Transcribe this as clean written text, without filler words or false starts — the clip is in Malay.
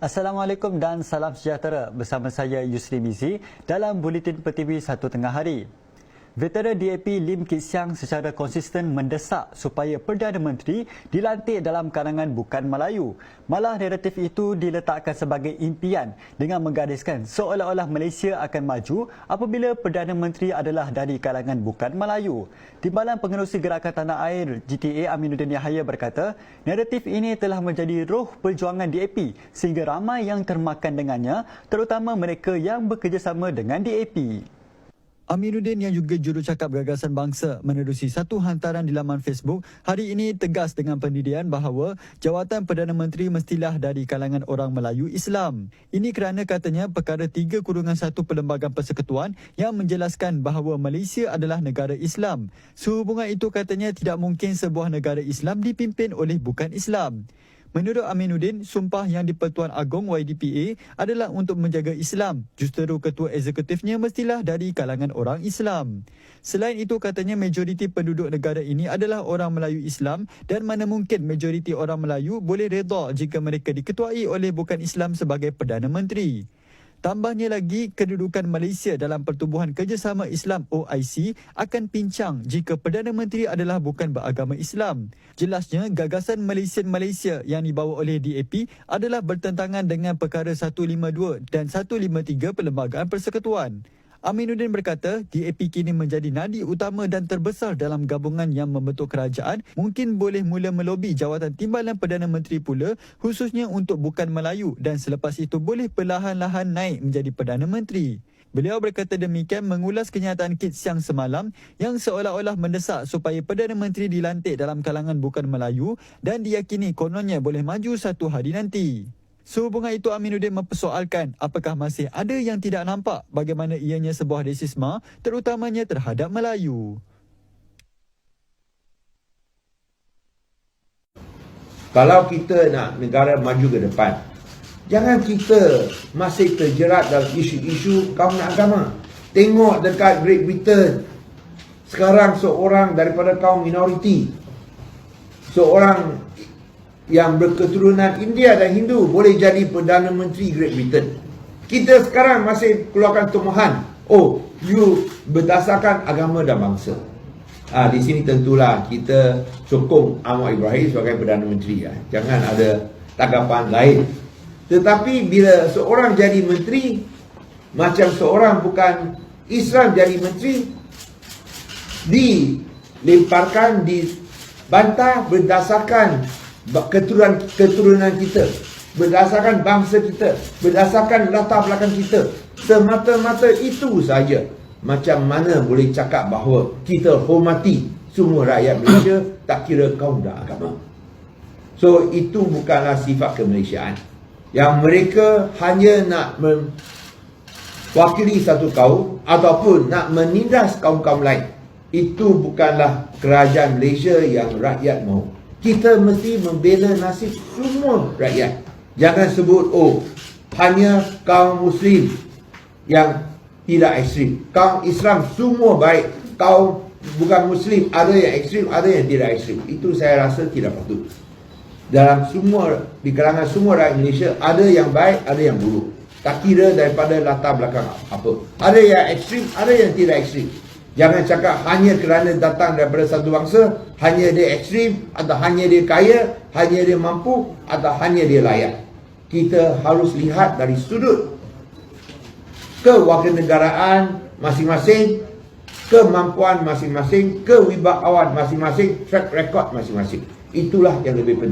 Assalamualaikum dan salam sejahtera. Bersama saya Yusri Mizi dalam Buletin PTV 1 Tengah Hari. Veteran DAP Lim Kit Siang secara konsisten mendesak supaya Perdana Menteri dilantik dalam kalangan bukan Melayu. Malah naratif itu diletakkan sebagai impian dengan menggariskan seolah-olah Malaysia akan maju apabila Perdana Menteri adalah dari kalangan bukan Melayu. Timbalan Pengerusi Gerakan Tanah Air GTA Aminuddin Yahaya berkata, naratif ini telah menjadi roh perjuangan DAP sehingga ramai yang termakan dengannya, terutama mereka yang bekerjasama dengan DAP. Aminuddin yang juga jurucakap Gagasan Bangsa menerusi satu hantaran di laman Facebook hari ini tegas dengan pendirian bahawa jawatan Perdana Menteri mestilah dari kalangan orang Melayu Islam. Ini kerana katanya perkara 3/1 Perlembagaan Persekutuan yang menjelaskan bahawa Malaysia adalah negara Islam. Sehubungan itu katanya tidak mungkin sebuah negara Islam dipimpin oleh bukan Islam. Menurut Aminuddin, sumpah yang di-Pertuan Agong YDPA adalah untuk menjaga Islam. Justeru ketua eksekutifnya mestilah dari kalangan orang Islam. Selain itu, katanya majoriti penduduk negara ini adalah orang Melayu Islam dan mana mungkin majoriti orang Melayu boleh redha jika mereka diketuai oleh bukan Islam sebagai Perdana Menteri. Tambahnya lagi, kedudukan Malaysia dalam Pertubuhan Kerjasama Islam OIC akan pincang jika Perdana Menteri adalah bukan beragama Islam. Jelasnya, gagasan Malaysia yang dibawa oleh DAP adalah bertentangan dengan perkara 152 dan 153 Perlembagaan Persekutuan. Aminuddin berkata, DAP kini menjadi nadi utama dan terbesar dalam gabungan yang membentuk kerajaan, mungkin boleh mula melobi jawatan Timbalan Perdana Menteri pula, khususnya untuk bukan Melayu dan selepas itu boleh perlahan-lahan naik menjadi Perdana Menteri. Beliau berkata demikian mengulas kenyataan Kit Siang semalam yang seolah-olah mendesak supaya Perdana Menteri dilantik dalam kalangan bukan Melayu dan diyakini kononnya boleh maju satu hari nanti. Sehubungan itu, Aminuddin mempersoalkan apakah masih ada yang tidak nampak bagaimana ianya sebuah rasisme terutamanya terhadap Melayu. Kalau kita nak negara maju ke depan, jangan kita masih terjerat dalam isu-isu kaum dan agama. Tengok dekat Great Britain, sekarang seorang daripada kaum minoriti, seorang yang berketurunan India dan Hindu boleh jadi Perdana Menteri Great Britain. Kita sekarang masih keluarkan tumahan, oh, you berdasarkan agama dan bangsa. Di sini tentulah kita sokong Anwar Ibrahim sebagai Perdana Menteri. Jangan ada tanggapan lain. Tetapi bila seorang jadi menteri, macam seorang bukan Islam jadi menteri, dilemparkan, dibantah berdasarkan keturunan kita, berdasarkan bangsa kita, berdasarkan latar belakang kita. Semata-mata itu saja. Macam mana boleh cakap bahawa kita hormati semua rakyat Malaysia, tak kira kaum dan agama. So itu bukanlah sifat kemalaysiaan. Yang mereka hanya nak mewakili satu kaum ataupun nak menindas kaum-kaum lain. Itu bukanlah kerajaan Malaysia yang rakyat mahu. Kita mesti membela nasib semua rakyat. Jangan sebut, oh, hanya kaum Muslim yang tidak ekstrim. Kaum Islam semua baik. Kaum bukan Muslim, ada yang ekstrim, ada yang tidak ekstrim. Itu saya rasa tidak patut. Dalam semua, di kalangan semua rakyat Malaysia, ada yang baik, ada yang buruk. Tak kira daripada latar belakang apa. Ada yang ekstrim, ada yang tidak ekstrim. Jangan cakap hanya kerana datang daripada satu bangsa, hanya dia ekstrim, atau hanya dia kaya, hanya dia mampu, atau hanya dia layak. Kita harus lihat dari sudut kewarganegaraan masing-masing, kemampuan masing-masing, kewibawaan masing-masing, track record masing-masing. Itulah yang lebih penting.